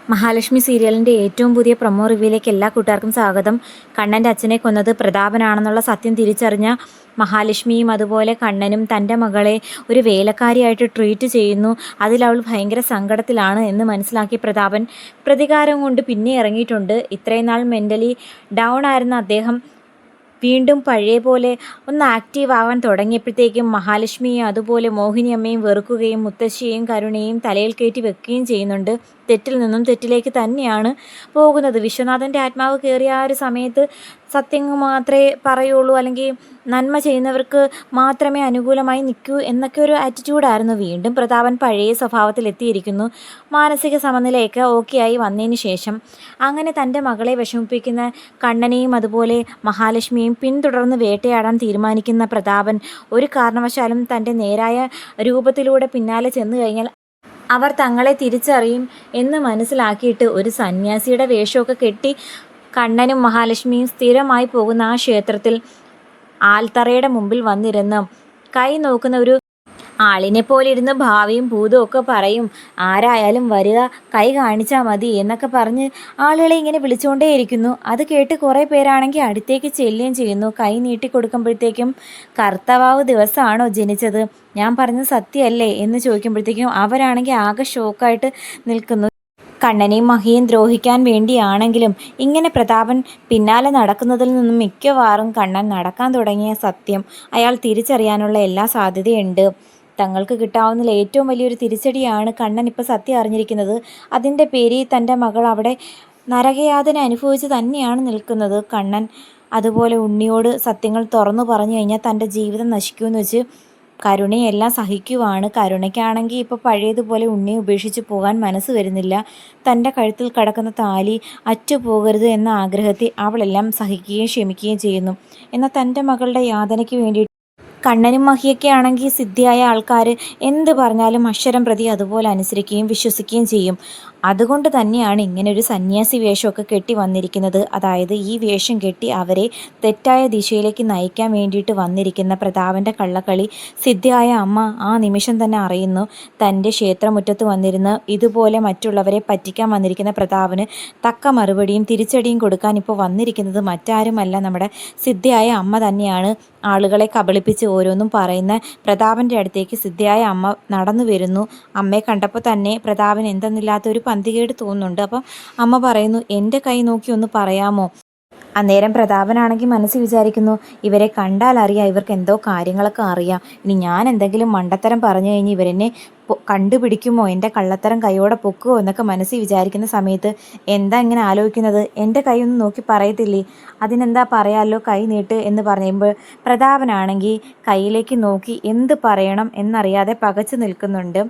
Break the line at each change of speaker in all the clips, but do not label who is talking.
മഹാലക്ഷ്മി സീരിയലിൻ്റെ ഏറ്റവും പുതിയ പ്രൊമോ റിവ്യൂയിലേക്ക് എല്ലാ കൂട്ടുകാർക്കും സ്വാഗതം. കണ്ണൻ്റെ അച്ഛനെ കൊന്നത് പ്രതാപനാണെന്നുള്ള സത്യം തിരിച്ചറിഞ്ഞ മഹാലക്ഷ്മിയും അതുപോലെ കണ്ണനും തൻ്റെ മകളെ ഒരു വേലക്കാരിയായിട്ട് ട്രീറ്റ് ചെയ്യുന്നു. അതിലവൾ ഭയങ്കര സങ്കടത്തിലാണ് എന്ന് മനസ്സിലാക്കി പ്രതാപൻ പ്രതികാരം കൊണ്ട് പിന്നെ ഇറങ്ങിയിട്ടുണ്ട്. ഇത്രയും നാൾ മെൻ്റലി ഡൗൺ ആയിരുന്ന അദ്ദേഹം വീണ്ടും പഴയ പോലെ ഒന്ന് ആക്റ്റീവ് ആവാൻ തുടങ്ങിയപ്പോഴത്തേക്കും മഹാലക്ഷ്മിയും അതുപോലെ മോഹിനി അമ്മയും വെറുക്കുകയും മുത്തശ്ശിയെയും കരുണയും തലയിൽ കയറ്റി വെക്കുകയും ചെയ്യുന്നുണ്ട്. തെറ്റിൽ നിന്നും തെറ്റിലേക്ക് തന്നെയാണ് പോകുന്നത്. വിശ്വനാഥൻ്റെ ആത്മാവ് കയറിയ ആ ഒരു സമയത്ത് സത്യങ്ങൾ മാത്രമേ പറയുള്ളൂ, അല്ലെങ്കിൽ നന്മ ചെയ്യുന്നവർക്ക് മാത്രമേ അനുകൂലമായി നിൽക്കൂ എന്നൊക്കെ ഒരു ആറ്റിറ്റ്യൂഡായിരുന്നു. വീണ്ടും പ്രതാപൻ പഴയ സ്വഭാവത്തിലെത്തിയിരിക്കുന്നു. മാനസിക സമനിലയൊക്കെ ഓക്കെ ആയി വന്നതിന് ശേഷം അങ്ങനെ തൻ്റെ മകളെ വിഷമിപ്പിക്കുന്ന കണ്ണനെയും അതുപോലെ മഹാലക്ഷ്മിയെയും പിന്തുടർന്ന് വേട്ടയാടാൻ തീരുമാനിക്കുന്ന പ്രതാപൻ ഒരു കാരണവശാലും തൻ്റെ നേരായ രൂപത്തിലൂടെ പിന്നാലെ ചെന്നു കഴിഞ്ഞാൽ അവർ തങ്ങളെ തിരിച്ചറിയും എന്ന് മനസ്സിലാക്കിയിട്ട് ഒരു സന്യാസിയുടെ വേഷമൊക്കെ കെട്ടി കണ്ണനും മഹാലക്ഷ്മിയും സ്ഥിരമായി പോകുന്ന ആ ക്ഷേത്രത്തിൽ ആൽത്തറയുടെ മുമ്പിൽ വന്നിരുന്ന് കൈ നോക്കുന്ന ഒരു ആളിനെ പോലെ ഇരുന്ന് ഭാവിയും ഭൂതവും ഒക്കെ പറയും. ആരായാലും വരിക, കൈ കാണിച്ചാൽ മതി എന്നൊക്കെ പറഞ്ഞ് ആളുകളെ ഇങ്ങനെ വിളിച്ചുകൊണ്ടേയിരിക്കുന്നു. അത് കേട്ട് കുറേ പേരാണെങ്കിൽ അടുത്തേക്ക് ചെല്ലുകയും ചെയ്യുന്നു. കൈ നീട്ടി കൊടുക്കുമ്പോഴത്തേക്കും കർത്തവാവ് ദിവസമാണോ ജനിച്ചത്, ഞാൻ പറഞ്ഞത് സത്യമല്ലേ എന്ന് ചോദിക്കുമ്പോഴത്തേക്കും അവരാണെങ്കിൽ ആകെ ഷോക്കായിട്ട് നിൽക്കുന്നു. കണ്ണനെയും മഹിയും ദ്രോഹിക്കാൻ വേണ്ടിയാണെങ്കിലും ഇങ്ങനെ പ്രതാപൻ പിന്നാലെ നടക്കുന്നതിൽ നിന്നും മിക്കവാറും കണ്ണൻ നടക്കാൻ തുടങ്ങിയ സത്യം അയാൾ തിരിച്ചറിയാനുള്ള എല്ലാ സാധ്യതയുണ്ട്. തങ്ങൾക്ക് കിട്ടാവുന്ന ഏറ്റവും വലിയൊരു തിരിച്ചടിയാണ് കണ്ണൻ ഇപ്പോൾ സത്യം അറിഞ്ഞിരിക്കുന്നത്. അതിൻ്റെ പേരിൽ തൻ്റെ മകൾ അവിടെ നരകയാതന അനുഭവിച്ച് തന്നെയാണ് നിൽക്കുന്നത്. കണ്ണൻ അതുപോലെ ഉണ്ണിയോട് സത്യങ്ങൾ തുറന്നു പറഞ്ഞു കഴിഞ്ഞാൽ തൻ്റെ ജീവിതം നശിക്കുമെന്ന് വെച്ച് കരുണയെല്ലാം സഹിക്കുവാണ്. കരുണയ്ക്കാണെങ്കിൽ ഇപ്പോൾ പഴയതുപോലെ ഉണ്ണിയെ ഉപേക്ഷിച്ച് പോകാൻ മനസ്സ് വരുന്നില്ല. തൻ്റെ കഴുത്തിൽ കിടക്കുന്ന താലി അറ്റുപോകരുത് എന്ന ആഗ്രഹത്തിൽ അവളെല്ലാം സഹിക്കുകയും ക്ഷമിക്കുകയും ചെയ്യുന്നു. എന്നാൽ തൻ്റെ മകളുടെ യാതനയ്ക്ക് വേണ്ടി കണ്ണനും മഹിയൊക്കെ ആണെങ്കിൽ സിദ്ധിയായ ആൾക്കാർ എന്ത് പറഞ്ഞാലും അക്ഷരം പ്രതി അതുപോലെ അനുസരിക്കുകയും വിശ്വസിക്കുകയും ചെയ്യും. അതുകൊണ്ട് തന്നെയാണ് ഇങ്ങനൊരു സന്യാസി വേഷമൊക്കെ കെട്ടി വന്നിരിക്കുന്നത്. അതായത് ഈ വേഷം കെട്ടി അവരെ തെറ്റായ ദിശയിലേക്ക് നയിക്കാൻ വേണ്ടിയിട്ട് വന്നിരിക്കുന്ന പ്രതാപൻ്റെ കള്ളക്കളി സിദ്ധിയായ അമ്മ ആ നിമിഷം തന്നെ അറിയുന്നു. തൻ്റെ ക്ഷേത്രമുറ്റത്ത് വന്നിരുന്ന് ഇതുപോലെ മറ്റുള്ളവരെ പറ്റിക്കാൻ വന്നിരിക്കുന്ന പ്രതാപന് തക്ക മറുപടിയും തിരിച്ചടിയും കൊടുക്കാൻ ഇപ്പോൾ വന്നിരിക്കുന്നത് മറ്റാരുമല്ല, നമ്മുടെ സിദ്ധിയായ അമ്മ തന്നെയാണ്. ആളുകളെ കബളിപ്പിച്ച് ഓരോന്നും പറയുന്ന പ്രതാപൻ്റെ അടുത്തേക്ക് സിദ്ധിയായ അമ്മ നടന്നു വരുന്നു. അമ്മയെ കണ്ടപ്പോൾ തന്നെ പ്രതാപന് എന്തെന്നില്ലാത്തൊരു പന്തികേട് തോന്നുന്നുണ്ട്. അപ്പം അമ്മ പറയുന്നു, എൻ്റെ കൈ നോക്കി ഒന്ന് പറയാമോ? അന്നേരം പ്രതാപനാണെങ്കിൽ മനസ്സിൽ വിചാരിക്കുന്നു, ഇവരെ കണ്ടാൽ അറിയാം ഇവർക്ക് എന്തോ കാര്യങ്ങളൊക്കെ അറിയാം. ഇനി ഞാൻ എന്തെങ്കിലും മണ്ടത്തരം പറഞ്ഞു കഴിഞ്ഞ് ഇവരെന്നെ കണ്ടുപിടിക്കുമോ, എൻ്റെ കള്ളത്തരം കൈയോടെ പൊക്കുമോ എന്നൊക്കെ മനസ്സിൽ വിചാരിക്കുന്ന സമയത്ത് എന്താ ഇങ്ങനെ ആലോചിക്കുന്നത്, എൻ്റെ കൈ ഒന്ന് നോക്കി പറയത്തില്ലേ, അതിനെന്താ പറയാമല്ലോ, കൈ നീട്ട് എന്ന് പറയുമ്പോൾ പ്രതാപനാണെങ്കിൽ കയ്യിലേക്ക് നോക്കി എന്ത് പറയണം എന്നറിയാതെ പകച്ചു നിൽക്കുന്നുണ്ട്.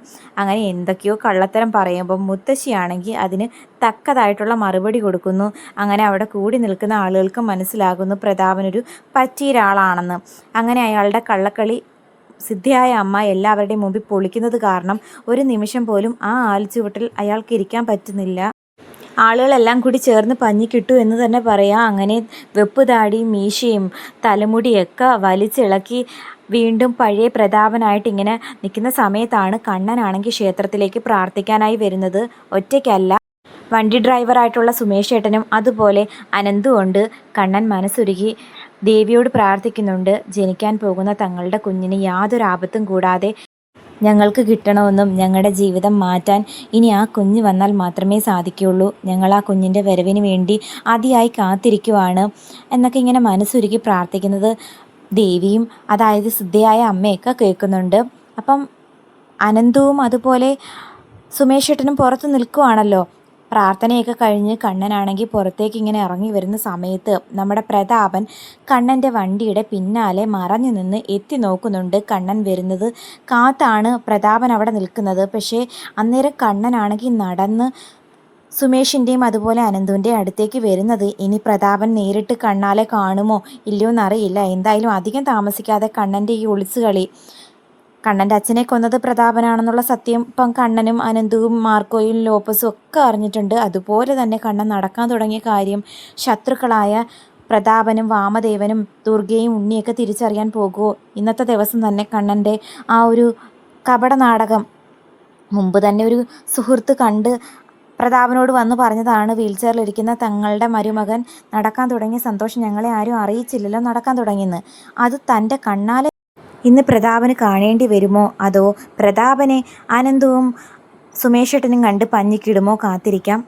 അങ്ങനെ എന്തൊക്കെയോ കള്ളത്തരം പറയുമ്പോൾ മുത്തശ്ശിയാണെങ്കിൽ അതിന് തക്കതായിട്ടുള്ള മറുപടി കൊടുക്കുന്നു. അങ്ങനെ അവിടെ കൂടി നിൽക്കുന്ന ആളുകൾക്ക് മനസ്സിലാകുന്നു പ്രതാപനൊരു പറ്റിയൊരാളാണെന്ന്. അങ്ങനെ അയാളുടെ കള്ളക്കളി സിദ്ധിയായ അമ്മ എല്ലാവരുടെയും മുമ്പിൽ പൊളിക്കുന്നത് കാരണം ഒരു നിമിഷം പോലും ആ ആൽച്ചുവട്ടിൽ അയാൾക്ക് ഇരിക്കാൻ പറ്റുന്നില്ല. ആളുകളെല്ലാം കൂടി ചേർന്ന് പഞ്ഞിക്കിട്ടു എന്ന് തന്നെ പറയാം. അങ്ങനെ വെപ്പ് താടിയും മീശയും തലമുടിയൊക്കെ വലിച്ചിളക്കി വീണ്ടും പഴയ പ്രതാപനായിട്ട് ഇങ്ങനെ നിൽക്കുന്ന സമയത്താണ് കണ്ണനാണെങ്കിൽ ക്ഷേത്രത്തിലേക്ക് പ്രാർത്ഥിക്കാനായി വരുന്നത്. ഒറ്റയ്ക്കല്ല, വണ്ടി ഡ്രൈവറായിട്ടുള്ള സുമേഷ് ഏട്ടനും അതുപോലെ അനന്തും ഉണ്ട്. കണ്ണൻ മനസ്സുരുകി ദേവിയോട് പ്രാർത്ഥിക്കുന്നുണ്ട്, ജനിക്കാൻ പോകുന്ന തങ്ങളുടെ കുഞ്ഞിന് യാതൊരു ആപത്തും കൂടാതെ ഞങ്ങൾക്ക് കിട്ടണമെന്നും ഞങ്ങളുടെ ജീവിതം മാറ്റാൻ ഇനി ആ കുഞ്ഞ് വന്നാൽ മാത്രമേ സാധിക്കുകയുള്ളൂ. ഞങ്ങൾ ആ കുഞ്ഞിൻ്റെ വരവിന് വേണ്ടി അതിയായി കാത്തിരിക്കുവാണ് എന്നൊക്കെ ഇങ്ങനെ മനസ്സുരുകി പ്രാർത്ഥിക്കുന്നത് ദേവിയും അതായത് സിദ്ധയായ അമ്മയൊക്കെ കേൾക്കുന്നുണ്ട്. അപ്പം അനന്തവും അതുപോലെ സുമേഷ് ഏട്ടനും പുറത്ത് നിൽക്കുവാണല്ലോ. പ്രാർത്ഥനയൊക്കെ കഴിഞ്ഞ് കണ്ണനാണെങ്കിൽ പുറത്തേക്ക് ഇങ്ങനെ ഇറങ്ങി വരുന്ന സമയത്ത് നമ്മുടെ പ്രതാപൻ കണ്ണൻ്റെ വണ്ടിയുടെ പിന്നാലെ മറഞ്ഞു നിന്ന് എത്തി നോക്കുന്നുണ്ട്. കണ്ണൻ വരുന്നത് കാത്താണ് പ്രതാപൻ അവിടെ നിൽക്കുന്നത്. പക്ഷേ അന്നേരം കണ്ണനാണെങ്കിൽ നടന്ന് സുമേഷിൻ്റെയും അതുപോലെ അനന്തുവിൻ്റെയും അടുത്തേക്ക് വരുന്നത്. ഇനി പ്രതാപൻ നേരിട്ട് കണ്ണാലെ കാണുമോ ഇല്ലയോ എന്നറിയില്ല. എന്തായാലും അധികം താമസിക്കാതെ കണ്ണൻ്റെ ഈ ഒളിച്ചുകളി, കണ്ണൻ്റെ അച്ഛനെ കൊന്നത് പ്രതാപനാണെന്നുള്ള സത്യം ഇപ്പം കണ്ണനും അനന്തുവും മാർക്കോയും ലോപ്പസും ഒക്കെ അറിഞ്ഞിട്ടുണ്ട്. അതുപോലെ തന്നെ കണ്ണൻ നടക്കാൻ തുടങ്ങിയ കാര്യം ശത്രുക്കളായ പ്രതാപനും വാമദേവനും ദുർഗയും ഉണ്ണിയൊക്കെ തിരിച്ചറിയാൻ പോകുമോ? ഇന്നത്തെ ദിവസം തന്നെ കണ്ണൻ്റെ ആ ഒരു കപട നാടകം മുമ്പ് തന്നെ ഒരു സുഹൃത്ത് കണ്ട് പ്രതാപനോട് വന്ന് പറഞ്ഞതാണ് വീൽചെയറിലിരിക്കുന്ന തങ്ങളുടെ മരുമകൻ നടക്കാൻ തുടങ്ങിയ സന്തോഷം ഞങ്ങളെ ആരും അറിയിച്ചില്ലല്ലോ നടക്കാൻ തുടങ്ങിയെന്ന്. അത് തൻ്റെ കണ്ണാലെ ഇന്ന് പ്രതാപന് കാണേണ്ടി വരുമോ, അതോ പ്രതാപനെ അനന്തവും സുമേഷേട്ടനും കണ്ട് പഞ്ഞിക്കിടുമോ? കാത്തിരിക്കാം.